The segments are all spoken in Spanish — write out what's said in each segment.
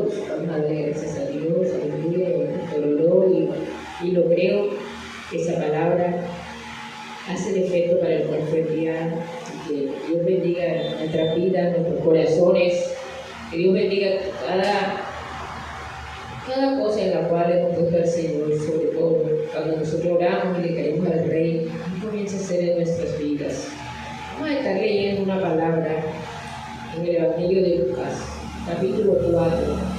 Dios, vamos a darle gracias a Dios, aleluya, y lo creo, que esa palabra hace el efecto para el cual fue enviada. Que Dios bendiga nuestras vidas, nuestros corazones, que Dios bendiga cada cosa en la cual hemos puesto al Señor, sobre todo cuando nosotros oramos y le queremos al Rey, y comienza a ser en nuestras vidas. Vamos a estar leyendo una palabra en el Evangelio de Lucas, capítulo 4.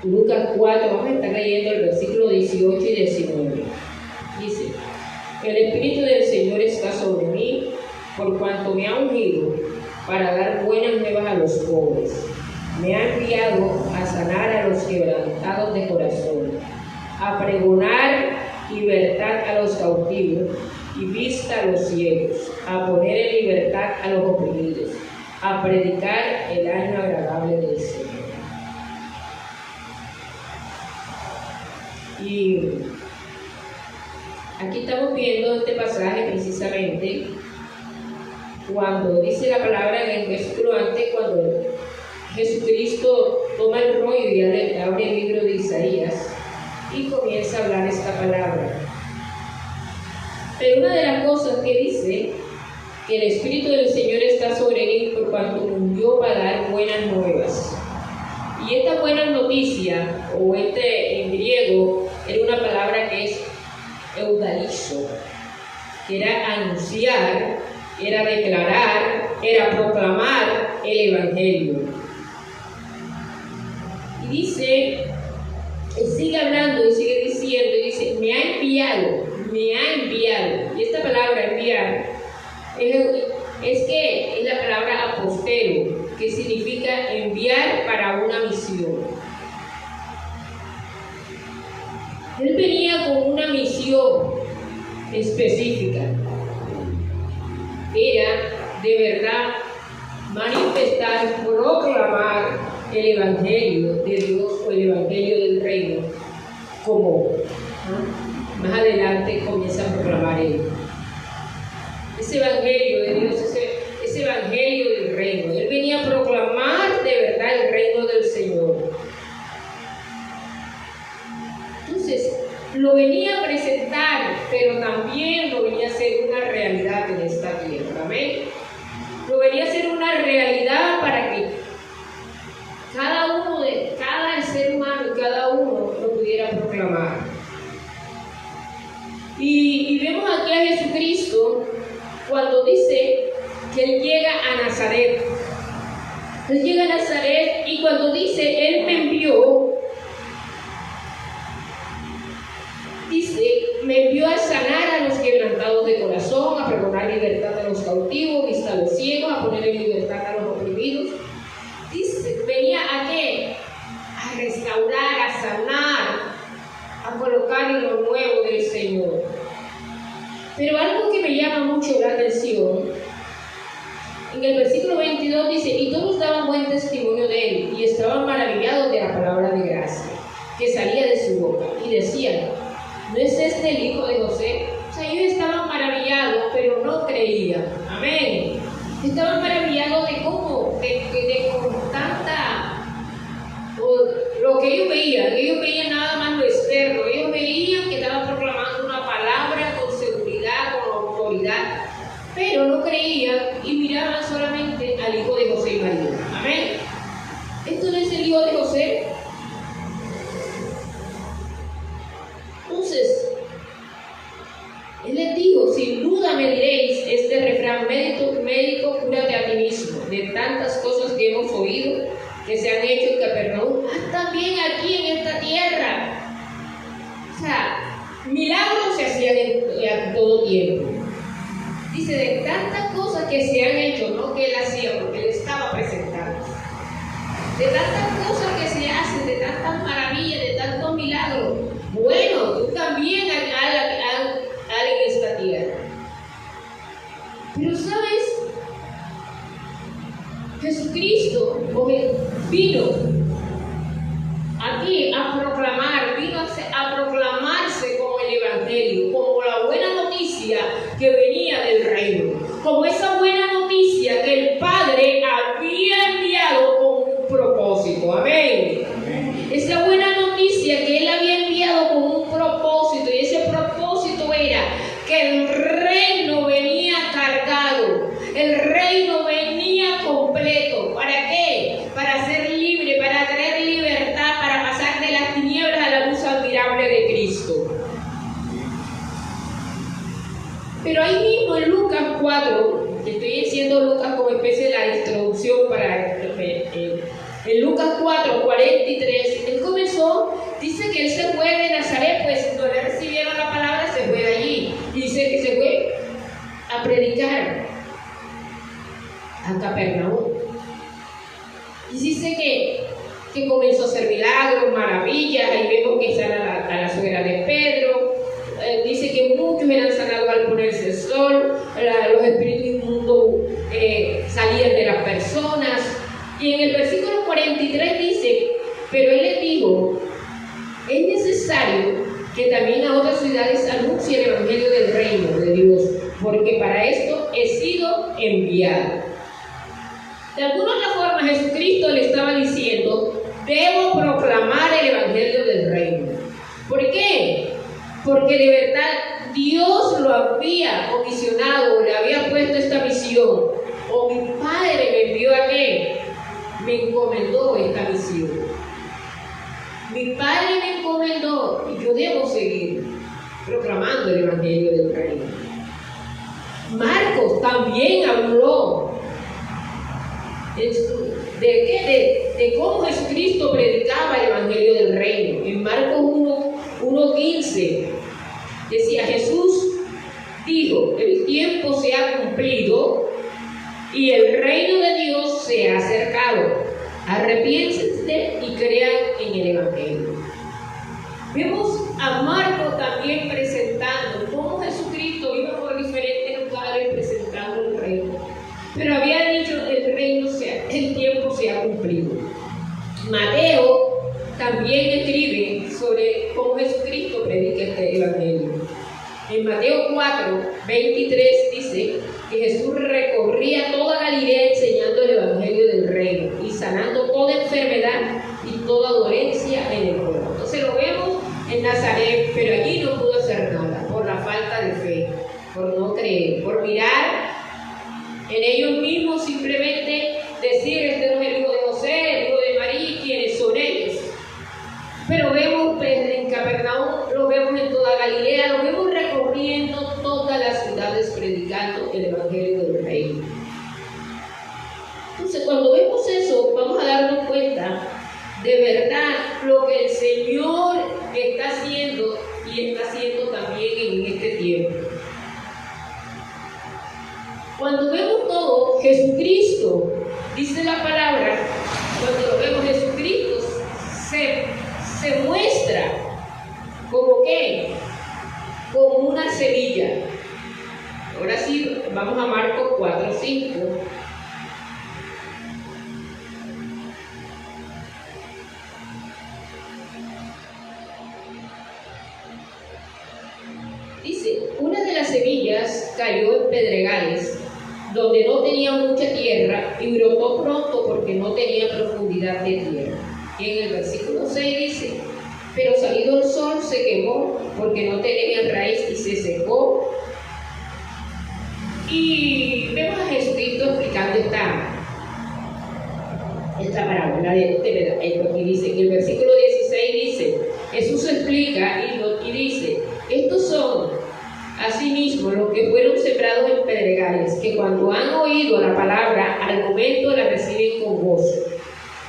Lucas 4, vamos a estar leyendo el versículo 18 y 19. Dice: el Espíritu del Señor está sobre mí, por cuanto me ha ungido para dar buenas nuevas a los pobres. Me ha enviado a sanar a los quebrantados de corazón, a pregonar libertad a los cautivos y vista a los ciegos, a poner en libertad a los oprimidos, a predicar el año agradable del Señor. Y aquí estamos viendo este pasaje precisamente cuando dice la palabra en el versículo antes, cuando Jesucristo toma el rollo y abre el libro de Isaías y comienza a hablar esta palabra. Pero una de las cosas que dice, que el Espíritu del Señor está sobre él por cuanto ungió para dar buenas nuevas. Y esta buena noticia, o en griego, era una palabra que es eudalizo, que era anunciar, era declarar, era proclamar el Evangelio. Y dice, sigue hablando y sigue diciendo, y dice, me ha enviado. Y esta palabra enviar es la palabra apostelo, que significa enviar para una misión. Él venía con una misión específica. Era de verdad manifestar, proclamar el Evangelio de Dios o el Evangelio del Reino, como más adelante comienza a proclamar él. Ese Evangelio de Dios, ese Evangelio del Reino. Él venía a proclamar de verdad el reino del Señor. Entonces, lo venía a presentar, pero también lo venía a hacer una realidad en esta tierra. Amén. Lo venía a hacer una realidad para que cada ser humano, cada uno lo pudiera proclamar. Y vemos aquí a Jesucristo cuando dice que Él llega a Nazaret. Él llega a Nazaret y cuando dice, Él me envió, dice, me envió a sanar a los quebrantados de corazón, a pregonar libertad a los cautivos, vista a los ciegos, a poner en libertad a los oprimidos. Dice, venía a qué? A restaurar, a sanar, a colocar en lo nuevo del Señor. Pero algo que me llama mucho la atención, en el versículo 22 dice, y todos daban buen testimonio de él, y estaban maravillados de la palabra de gracia que salía de su boca, y decían, ¿no es este el hijo de José? O sea, ellos estaban maravillados, pero no creían. Amén. Estaban maravillados de cómo, de con tanta, lo que ellos veían nada más lo externo, ellos veían que estaban proclamando una palabra con seguridad, con autoridad, pero no creían y miraban solamente al hijo de José y María. Amén. ¿Esto no es el hijo de José? Entonces, él les dijo, sin duda me diréis este refrán, médico, cúrate a ti mismo, de tantas cosas que hemos oído que se han hecho en Capernaum, haz también aquí en esta tierra. O sea, milagros se hacían en todo tiempo. Dice, de tantas cosas que se han hecho, no que él hacía, porque él estaba presentando. De tantas cosas que se hacen, de tantas maravillas, de tantos milagros. Bueno, tú también haz en esta tierra. Pero ¿sabes? Jesucristo, vino aquí a proclamar, vino a proclamarse como el Evangelio, como la buena noticia que venía del reino, como esa buena noticia que el Padre había enviado con un propósito. Amén. Esa buena noticia que Él había enviado con un propósito, y ese propósito era que el reino venía cargado, el reino venía completo. ¿Para qué? Para ser libre, para traer libertad, para pasar de las tinieblas a la luz admirable de Cristo. Pero ahí mismo en Lucas 4, estoy diciendo Lucas como especie de la introducción para en Lucas 4, 43, él comenzó, dice que él se fue de Nazaret, pues no le recibieron la palabra, se fue de allí. Y dice que se fue a predicar a Capernaum. Y dice que comenzó a hacer milagros, maravillas. Ahí vemos que sana a la suegra de Pedro. Dice que muchos eran sanados al ponerse el sol. Los espíritus inmundos salían de las personas. Y en el versículo 43 dice: pero él les dijo, es necesario que también a otras ciudades anuncie el evangelio del reino de Dios, porque para esto he sido enviado. De alguna otra forma Jesucristo le estaba diciendo: debo proclamar el evangelio del reino. ¿Por qué? Porque de verdad Dios lo había comisionado, le había puesto esta misión, o mi Padre me envió a qué, me encomendó esta misión. Mi Padre me encomendó y yo debo seguir proclamando el evangelio del reino. Marcos también habló de cómo Jesucristo predicaba el evangelio del reino. En Marcos 1:15 decía: Jesús dijo, el tiempo se ha cumplido y el reino de Dios se ha acercado. Arrepiéntense y crean en el evangelio. Vemos a Marcos también presentando cómo Jesucristo iba por diferentes lugares presentando el reino. Pero había dicho: el tiempo se ha cumplido. Mateo también escribe sobre cómo Jesucristo predica este evangelio. En Mateo 4, 23 dice que Jesús recorría toda Galilea enseñando el evangelio del reino y sanando toda enfermedad y toda dolencia en el pueblo. Entonces lo vemos en Nazaret, pero allí no pudo hacer nada por la falta de fe, por no creer, por mirar en ellos mismos, simplemente decir: este no es el hijo de José, el hijo de María, ¿quiénes son ellos? Pero vemos en Capernaum, lo vemos en toda Galilea, lo vemos recorriendo todas las ciudades predicando el evangelio del reino. Entonces, cuando vemos eso, vamos a darnos cuenta de verdad lo que el Señor está haciendo y está haciendo también en este tiempo. Cuando vemos todo, Jesucristo, dice la palabra, cuando lo vemos, Jesucristo se muestra como ¿qué? Como una semilla. Ahora sí, vamos a Marcos 4:5. Dice: una de las semillas cayó en pedregales, donde no tenía mucha tierra, y brotó pronto porque no tenía profundidad de tierra. Y en el versículo 6 dice: pero salido el sol se quemó porque no tenía raíz y se secó. Y vemos a Jesucristo explicando esta parábola y dice, en el versículo 16 dice, Jesús explica y dice: estos son asimismo los que fueron sembrados en pedregales, que cuando han oído la palabra, al momento la reciben con gozo,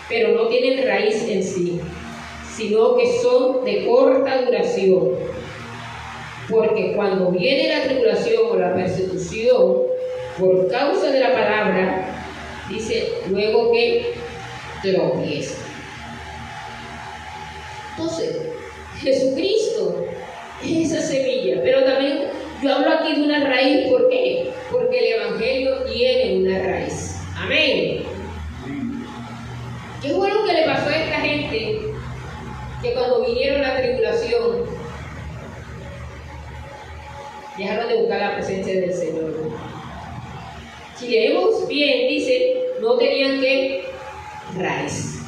pero no tienen raíz en sí, sino que son de corta duración. Porque cuando viene la tribulación o la persecución por causa de la palabra, dice luego que tropiezan. Entonces, Jesucristo es esa semilla, pero también yo hablo aquí de una raíz. ¿Por qué? Porque el evangelio tiene una raíz. Amén. ¿Qué fue lo cuando vinieron la tribulación, dejaron de buscar la presencia del Señor. Si leemos bien, dice, no tenían que raíz.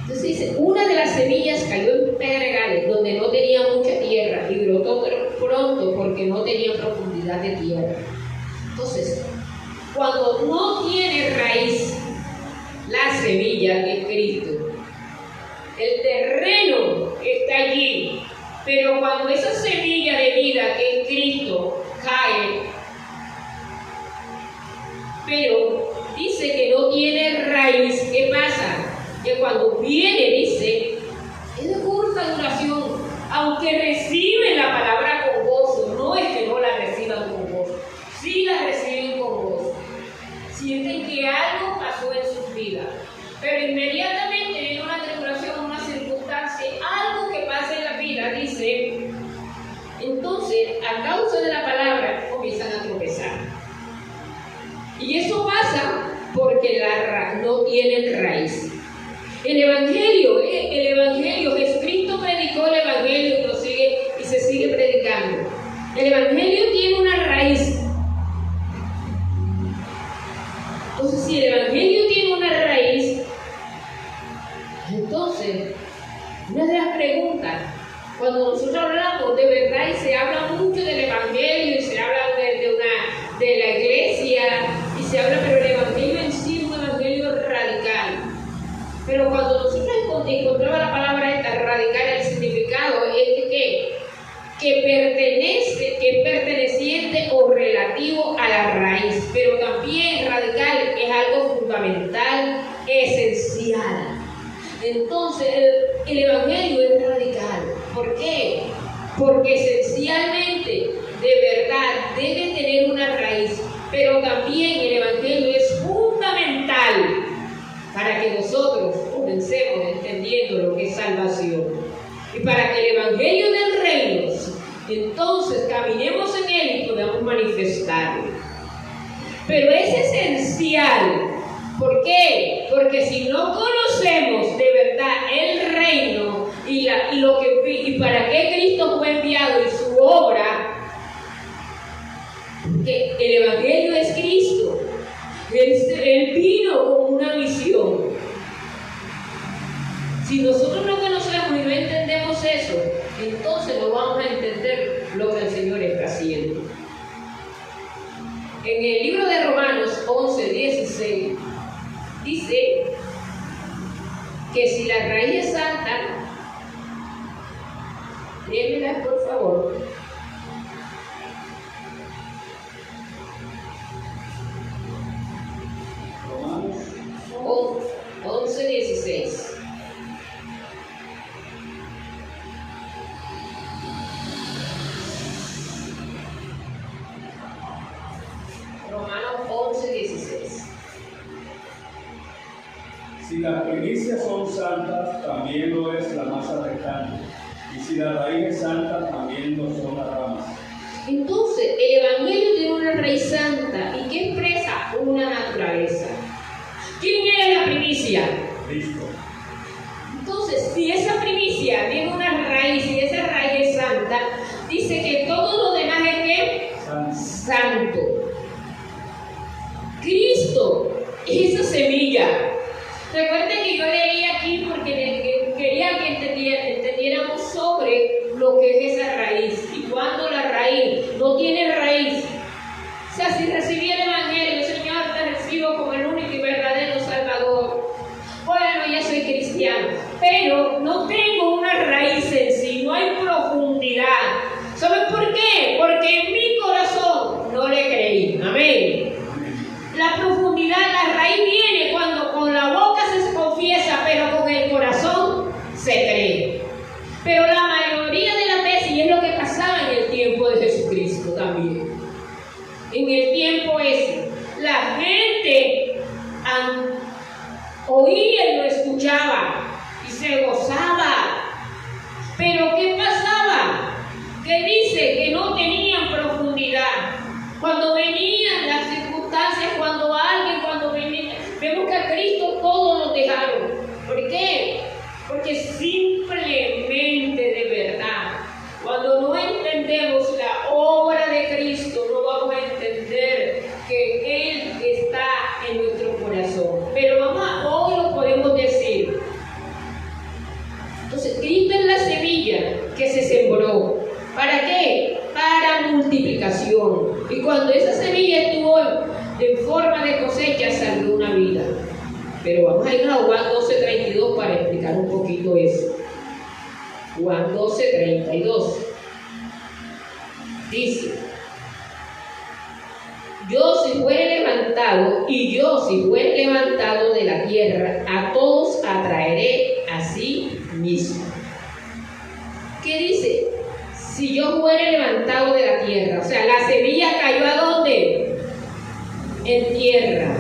Entonces dice, una de las semillas cayó en pedregales donde no tenía mucha tierra y brotó pronto porque no tenía profundidad de tierra. Entonces, cuando no tiene raíz la semilla que es Cristo, el terreno está allí, pero cuando esa semilla de vida que es Cristo cae, pero dice que no tiene raíz, ¿qué pasa? Que cuando viene, dice, es de corta duración, aunque reciben la palabra con gozo, no es que no la reciban con gozo, sí la reciben con gozo, sienten que algo pasó en sus vidas, pero inmediatamente viene una tribulación, una circunstancia, algo que pasa en la vida, dice, entonces a causa de la palabra comienzan a tropezar. Y eso pasa porque no tienen raíz. El Evangelio, Jesucristo predicó el Evangelio y se sigue predicando. El Evangelio tiene una raíz. Entonces, si el Evangelio tiene una raíz, entonces, una de las preguntas, cuando nosotros hablamos de verdad y se habla mucho del Evangelio y se habla de la iglesia y se habla, pero el Evangelio en sí es un Evangelio radical. Pero cuando nosotros encontramos la palabra esta radical, el significado es que es perteneciente o relativo a la raíz, pero también radical es algo fundamental, esencial. Entonces el Evangelio es radical. ¿Por qué? Porque esencialmente, de verdad, debe tener una raíz, pero también el Evangelio es fundamental para que nosotros comencemos entendiendo lo que es salvación. Y para que el Evangelio del Reino, entonces caminemos en él y podamos manifestarlo. Pero es esencial. ¿Por qué? Porque si no conocemos de verdad el reino y para qué Cristo fue enviado y su obra, que el Evangelio es Cristo. Él vino con una misión. Si nosotros no conocemos y no entendemos eso, entonces no vamos a entender lo que el Señor está haciendo. En el libro de Romanos 11:16 dice que si la raíz es santa, léemela por favor. Romanos 11:16. Romanos 11:16. Si las primicias son santas, también lo es la masa restante. Y si la raíz es santa, también lo son las ramas. Entonces, el Evangelio tiene una raíz santa y que expresa una naturaleza. ¿Quién es la primicia? Cristo. Entonces, si esa primicia tiene una raíz y esa raíz es santa, dice que todo lo demás es ¿qué? Santo. Cristo es esa semilla. Recuerden que yo leí aquí porque quería que entendiéramos sobre lo que es esa raíz. Y cuando la raíz no tiene raíz, o sea, si recibí el Evangelio, Señor, te recibo como el único y verdadero Salvador. Bueno, ya soy cristiano, pero no tengo una raíz en sí, no hay profundidad. ¿Saben por qué? Porque en mi corazón no le creí. Amén. La profundidad, la raíz viene cuando con la boca se confiesa, pero con el corazón se cree. Pero la mayoría de las veces, y es lo que pasaba en el tiempo de Jesucristo también, en el tiempo ese, la gente oía y lo escuchaba y se gozaba. Pero ¿qué pasaba? Que dice que no tenían profundidad. Cuando venían las circunstancias, cuando venía, vemos que a Cristo todos nos dejaron. ¿Por qué? Porque si Entonces, Cristo es la semilla que se sembró. ¿Para qué? Para multiplicación. Y cuando esa semilla estuvo en forma de cosecha, salió una vida. Pero vamos a ir a Juan 12:32 para explicar un poquito eso. Juan 12:32 dice: yo si fuere levantado de la tierra, a todos atraeré a sí mismo. ¿Qué dice? Si yo fuere levantado de la tierra, o sea, la semilla cayó ¿a dónde? En tierra.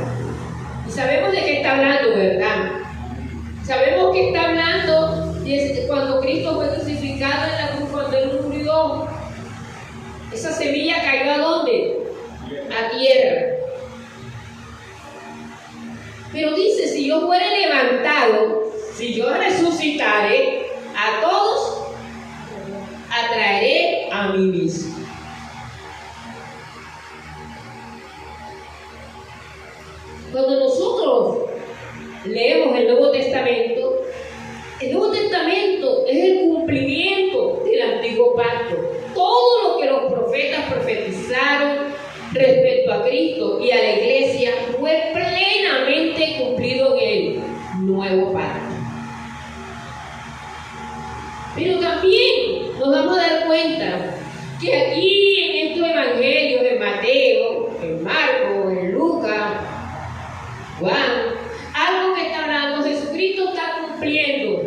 Y sabemos de qué está hablando, ¿verdad? Sabemos que está hablando cuando Cristo fue crucificado en la cruz, cuando Él murió. Esa semilla cayó ¿a dónde? A tierra. Pero dice, si yo fuere levantado, si yo resucitare, a todos atraeré a mí mismo. Cuando nosotros leemos el Nuevo Testamento es el cumplimiento del Antiguo Pacto. Todo lo que los profetas profetizaron respecto a Cristo y a la iglesia fue plenamente cumplido en el Nuevo Pacto. Pero también nos vamos a dar cuenta que aquí en estos evangelios de Mateo, en Marcos, en Lucas, Juan, algo que está hablando, Jesucristo está cumpliendo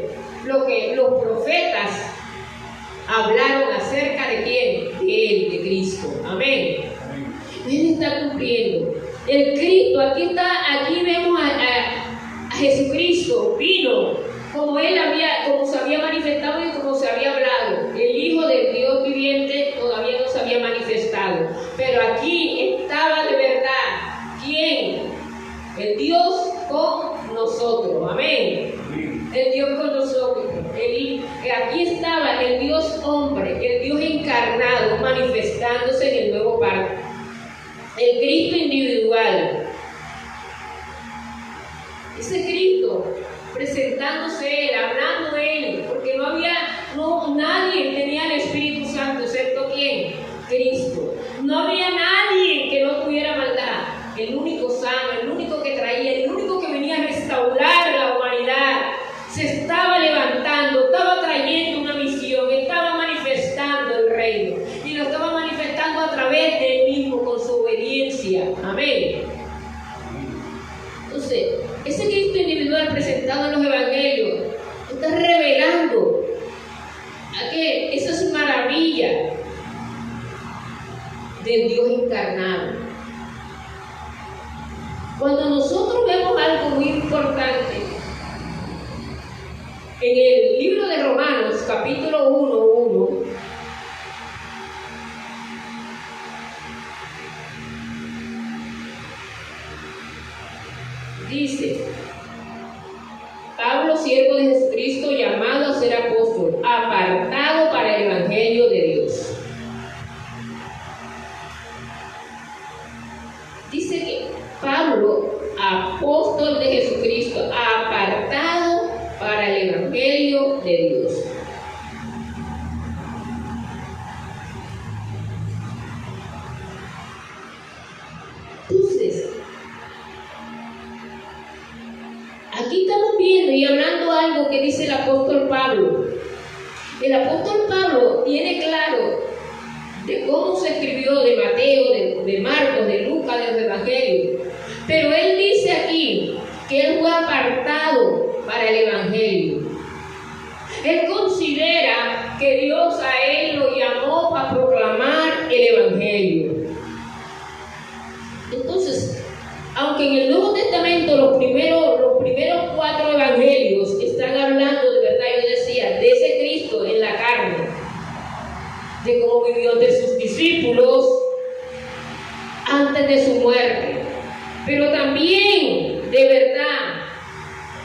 lo que los profetas hablaron acerca de quién, de Él, de Cristo. Amén. Él está cumpliendo. El Cristo, aquí vemos a Jesucristo, vino como se había manifestado y como se había hablado. El Hijo del Dios viviente todavía no se había manifestado, pero aquí estaba de verdad. ¿Quién? El Dios con nosotros. Amén. El Dios con nosotros. Aquí estaba el Dios hombre, el Dios encarnado, manifestándose en el nuevo pacto. El Cristo individual. Ese Cristo presentándose Él, hablando Él, porque nadie tenía el Espíritu Santo, excepto ¿quién? Cristo. No había nadie que no tuviera maldad. El único sano, el único que traía, el único que venía a restaurar la humanidad, se estaba levantando, estaba trayendo una misión, estaba manifestando el reino, y lo estaba manifestando a través de Él mismo, con su obediencia. Amén. Entonces, ese Cristo individual presentado en los evangelios está revelando esas maravillas del Dios encarnado. Cuando nosotros vemos algo muy importante en el libro de Romanos, capítulo 1:1, dice: Pablo, siervo de Jesucristo, llamado a ser apóstol, apartado para el evangelio de Dios. Dice que Pablo, apóstol de Jesucristo, apartado para el evangelio de Dios. Entonces, aquí estamos viendo y hablando algo que dice el apóstol Pablo. El apóstol Pablo tiene claro de cómo se escribió de Mateo, de Marcos, de Lucas, de los evangelios. Pero él dice aquí que él fue apartado para el evangelio. Él considera que Dios a él lo llamó para proclamar el evangelio. Entonces, aunque en el Nuevo Testamento los primeros 4 evangelios están hablando de verdad, yo decía, de ese Cristo en la carne, de cómo vivió entre sus discípulos antes de su muerte, pero también de verdad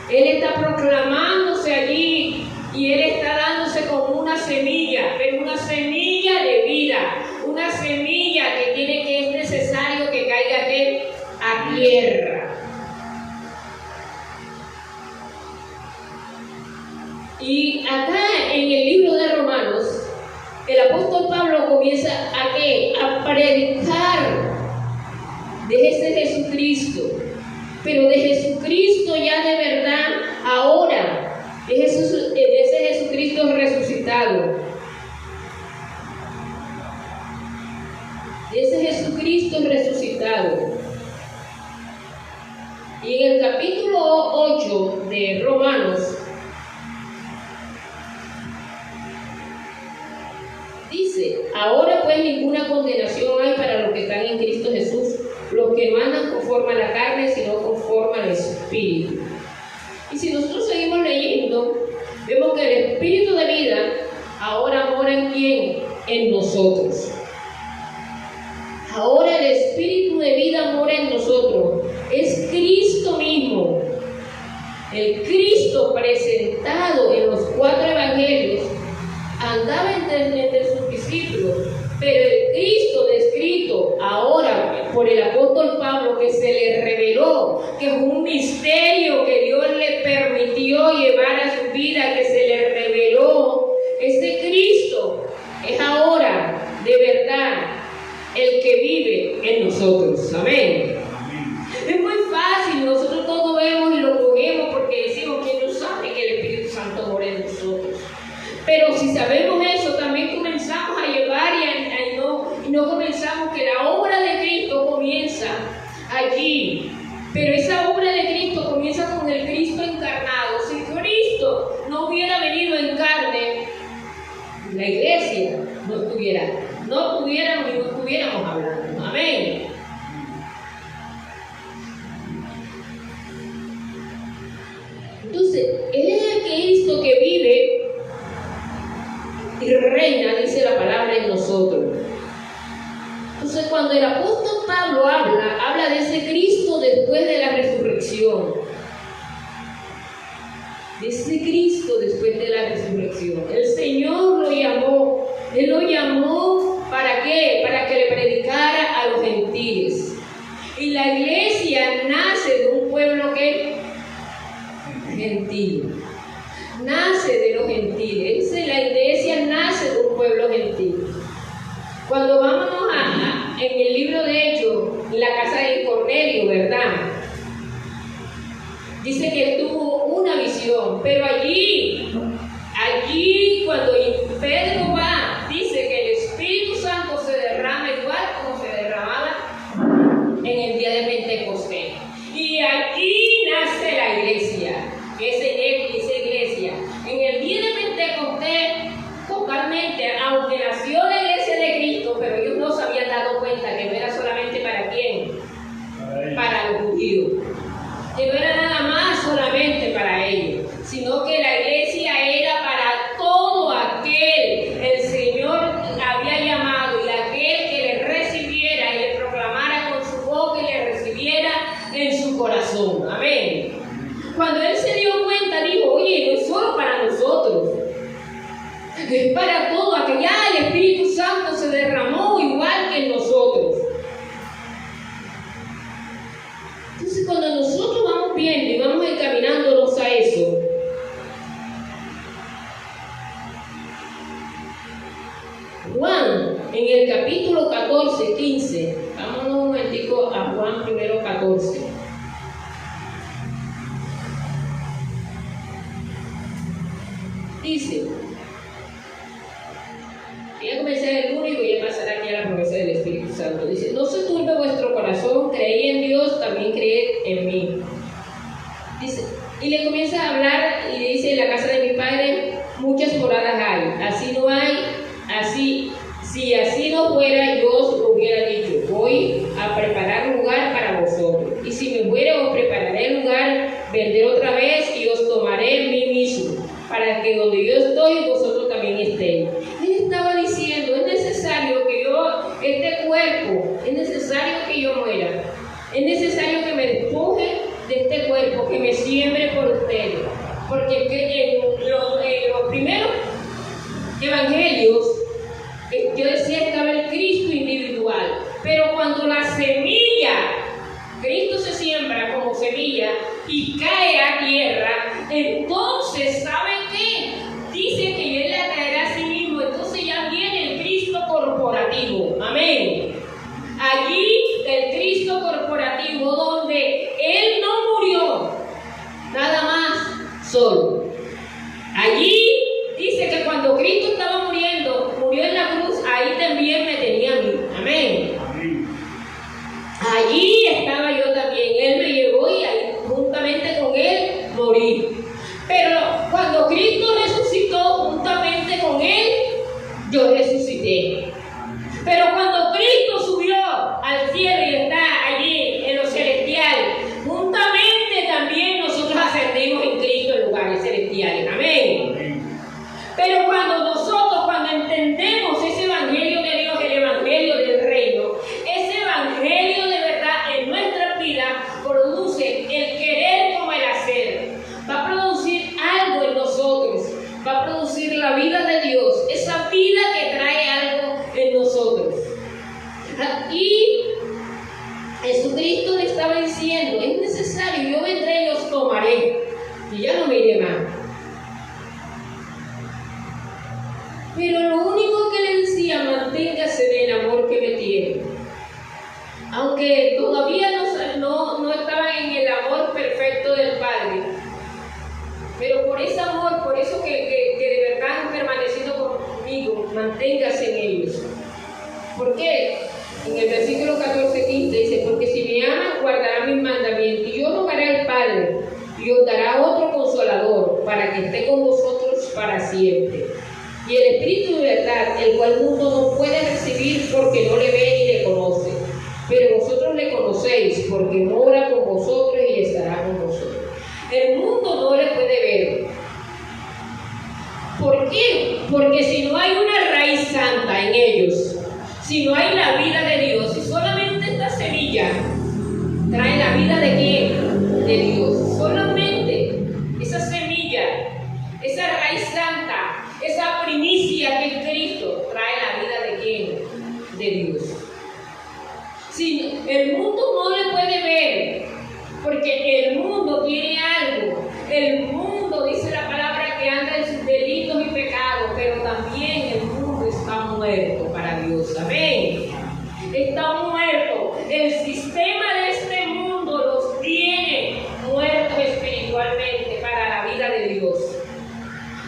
Él está proclamándose allí y Él está dándose como una semilla, pero una semilla de vida, una semilla que es necesario que caiga a tierra. Y acá en el libro de Romanos, el apóstol Pablo comienza ¿a qué? A predicar de ese Jesucristo, pero de Jesucristo ya de verdad, ahora, de ese Jesucristo resucitado, de ese Jesucristo resucitado. Y en el capítulo 8 de Romanos, dice: ahora pues ninguna condenación hay para los que están en Cristo Jesús, los que no andan conforme a la carne, sino conforme al Espíritu. Y si nosotros seguimos leyendo, vemos que el Espíritu de vida ahora mora ¿en quién? En nosotros. Ahora el Espíritu de vida mora en nosotros. Es Cristo mismo. El Cristo presentado en los 4 evangelios andaba entre sus discípulos, pero el Cristo descrito ahora por el apóstol Pablo, que se le reveló, que fue un misterio que Dios le permitió llevar a su vida, que se le reveló, este Cristo es ahora de verdad el que vive en nosotros. Amén. Es muy fácil, nosotros todo vemos y lo cogemos porque decimos que no sabe que el Espíritu Santo mora en nosotros. Pero si sabemos eso, también comenzamos a llevar y no comenzamos que la obra de Cristo comienza allí. Pero esa obra de Cristo comienza con el Cristo encarnado. Si Cristo no hubiera venido en carne, la iglesia no estuviéramos hablando. Amén. Entonces, Él es el Cristo que vive y reina, dice la palabra, en nosotros. Entonces, cuando el apóstol Pablo habla de ese Cristo después de la resurrección. De ese Cristo después de la resurrección. El Señor lo llamó. Él lo llamó ¿para qué? Para que le predicara a los gentiles. Y la iglesia nace de un pueblo que gentil. Nace de los gentiles. La iglesia nace de un pueblo gentil. Cuando vámonos en el libro de Hechos, en la casa de Cornelio, ¿verdad? Dice que él tuvo una visión, pero allí cuando Pedro va, dice que el Espíritu Santo se derrama igual como se derramaba en el día de Pentecostés. Y aquí nace la iglesia, esa iglesia. En el día de Pentecostés, totalmente, aunque nació la iglesia de Cristo, pero ellos no se habían dado cuenta que no era solamente para quién, para los judíos, que no era nada más solamente para ellos, sino que la iglesia era para todo aquel el Señor había llamado y aquel que le recibiera y le proclamara con su boca y le recibiera en su corazón. Amén. Cuando él se dio cuenta, dijo: oye, no es solo para nosotros, es para todo aquel. Ya el Espíritu Santo se derramó igual que en nosotros. Entonces, cuando nosotros vamos viendo y vamos encaminándonos a eso, Juan, en el capítulo 14, 15, vámonos un momentico a Juan primero 14. Dice, voy a comenzar el único y voy a pasar aquí a la promesa del Espíritu Santo. Dice: no se turbe vuestro corazón, creí en Dios, también creed en mí. Dice, y le comienza a hablar y le dice: en la casa de mi padre muchas moradas hay, así no hay, si así no fuera, yo os lo hubiera dicho, voy a preparar lugar para vosotros, y si me fuere os prepararé lugar, vendré otra vez y os tomaré en mí mismo, para que donde yo estoy, vosotros también estéis. Él estaba diciendo: es necesario que este cuerpo, es necesario que yo muera, es necesario que me despoje de este cuerpo, que me siembre por ustedes, porque en los primeros evangelios, yo decía, estaba el Cristo individual, pero cuando la semilla, Cristo se siembra como semilla y cae a tierra, entonces, ¿saben qué? Dice que es la la vida de Dios, esa vida que trae algo en nosotros. Y Jesucristo le estaba diciendo, es necesario, yo vendré y os tomaré, y ya no me iré más. Pero lo único que le decía, manténgase en el amor que me tiene. Aunque todavía no estaban en el amor perfecto del Padre, pero por ese amor, por eso que de verdad han permanecido conmigo, manténgase en ellos. ¿Por qué? En el versículo 14-15 dice, porque si me aman, guardarán mis mandamientos, y yo rogaré al Padre, y os dará otro consolador, para que esté con vosotros para siempre. Y el Espíritu de verdad, el cual el mundo no puede recibir porque no le ve ni le conoce. Pero vosotros le conocéis, porque mora con vosotros y estará con vosotros. El mundo no le puede ver. ¿Por qué? Porque si no hay una raíz santa en ellos, si no hay la vida de Dios, si solamente esta semilla trae la vida de quién? De Dios. Solamente esa semilla, esa raíz santa, esa primicia que es Cristo, trae la vida de quién? De Dios. Si el mundo no le puede ver, porque el mundo tiene algo. El mundo, dice la palabra, que anda en sus delitos y pecados, pero también el mundo está muerto para Dios. Amén. Está muerto. El sistema de este mundo los tiene muertos espiritualmente para la vida de Dios.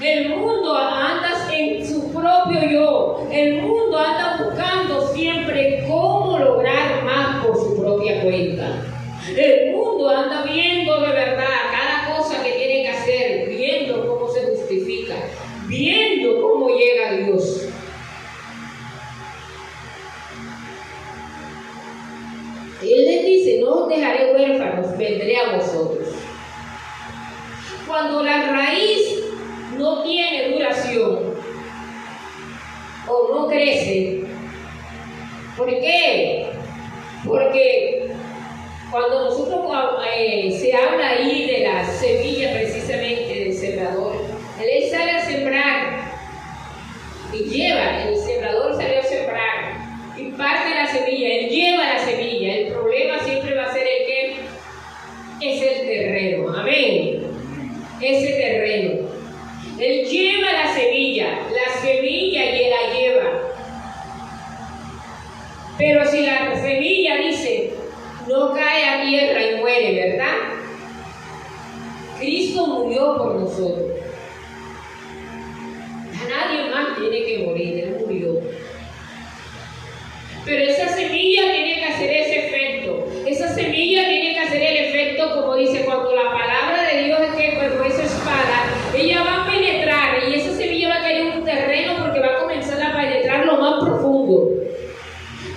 El mundo anda en su propio yo. El mundo anda buscando siempre cómo lograr más por su propia cuenta. El mundo anda viendo de verdad cada cosa que tiene que hacer, viendo cómo se justifica, viendo cómo llega a Dios. Él les dice, no os dejaré huérfanos, vendré a vosotros. Cuando la raíz no tiene duración o no crece, ¿por qué? Porque cuando nosotros se habla ahí de la semilla precisamente del sembrador, él sale a sembrar y lleva, el sembrador salió a sembrar y parte la semilla, él lleva la semilla. El problema siempre va a ser el que es el terreno. Amén. Ese terreno. Él lleva la semilla y la lleva. Pero si la semilla dice, no cae a tierra y muere, ¿verdad? Cristo murió por nosotros. A nadie más tiene que morir, Él murió. Pero esa semilla tiene que hacer ese efecto. Esa semilla tiene que hacer el efecto, como dice, cuando la palabra de Dios es que como esa espada, ella va a penetrar y esa semilla va a caer en un terreno porque va a comenzar a penetrar lo más profundo.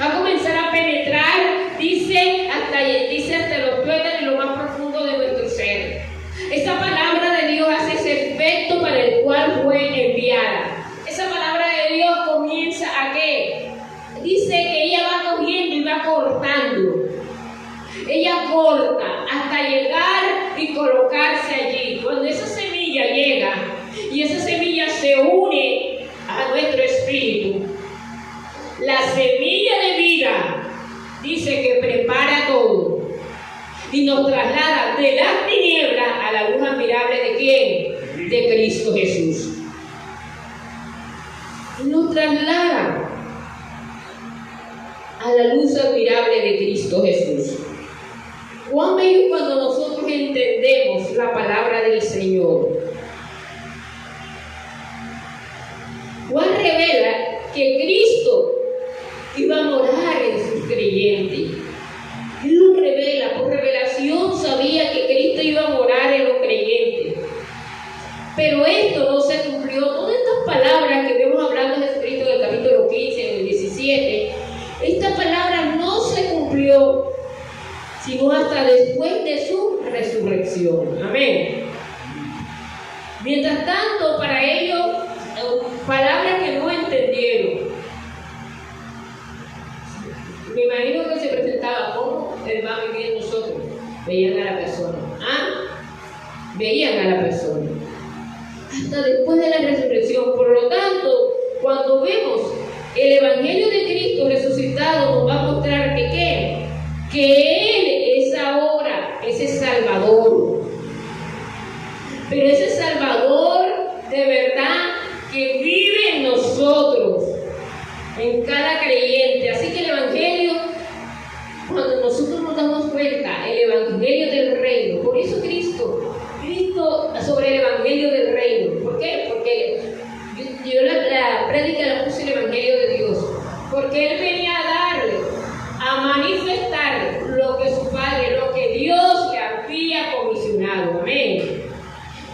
Va a comenzar a penetrar, dice hasta los tuétanos y lo más profundo de nuestro ser. Esa palabra de Dios hace ese efecto para el cual fue enviada. Esa palabra de Dios comienza a ¿qué? Dice que ella va cogiendo y va cortando. Ella corta hasta llegar y colocarse allí. Cuando esa semilla llega y esa semilla se une a nuestro espíritu, la semilla de vida dice que prepara todo y nos traslada de las tinieblas a la luz admirable de ¿quién? De Cristo Jesús. Nos traslada a la luz admirable de Cristo Jesús. Cuán bello cuando nosotros entendemos la palabra del Señor. Juan revela que Cristo iba a morar en sus creyentes. Él lo revela, por revelación sabía que Cristo iba a morar en los creyentes. Pero esto no se cumplió. Todas estas palabras que vemos hablando de Jesucristo en el capítulo 15, en el 17, esta palabra no se cumplió sino hasta después de su resurrección. Amén. Mientras tanto, para ellos, palabras que no entendieron. Me imagino que se presentaba como Él va a vivir en nosotros. Veían a la persona. Veían a la persona. hasta después de la resurrección. Por lo tanto, cuando vemos el Evangelio de Cristo resucitado, nos va a mostrar que ¿qué? Que Él es ahora ese Salvador. Pero ese Salvador de verdad que vive en nosotros, en cada creyente. Así que el Evangelio, cuando nosotros nos damos cuenta, el Evangelio del Reino, por eso Cristo sobre el Evangelio del Reino. ¿Por qué? Porque yo la prédica la puse el Evangelio de Dios. Porque Él venía a darle, a manifestar lo que su Padre, lo que Dios le había comisionado. Amén.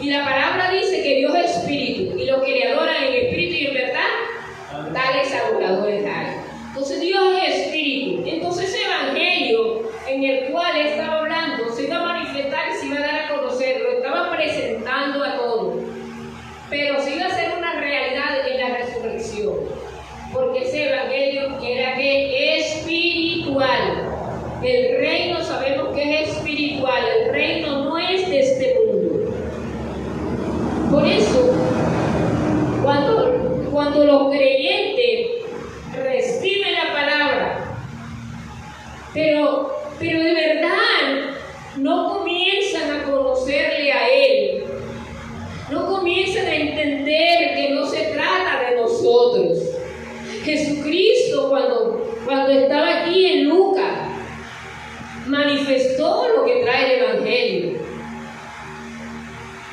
Y la palabra dice que Dios es espíritu, y los que le adoran en espíritu y en verdad, tales adoradores hay. Entonces Dios es espíritu. Entonces ese Evangelio en el cual Él estaba hablando se iba a manifestar y se iba a dar a conocer, lo estaba presentando a todos. Pero se iba a hacer una realidad en la resurrección. Porque ese Evangelio era que espiritual. El reino sabemos que es espiritual. El reino no es de este mundo. Por eso, cuando los creyentes reciben la palabra, pero de verdad no comienzan a conocerle a Él, no comienzan a entender que no se trata de nosotros. Jesucristo, cuando estaba aquí en Lucas, manifestó lo que trae el Evangelio.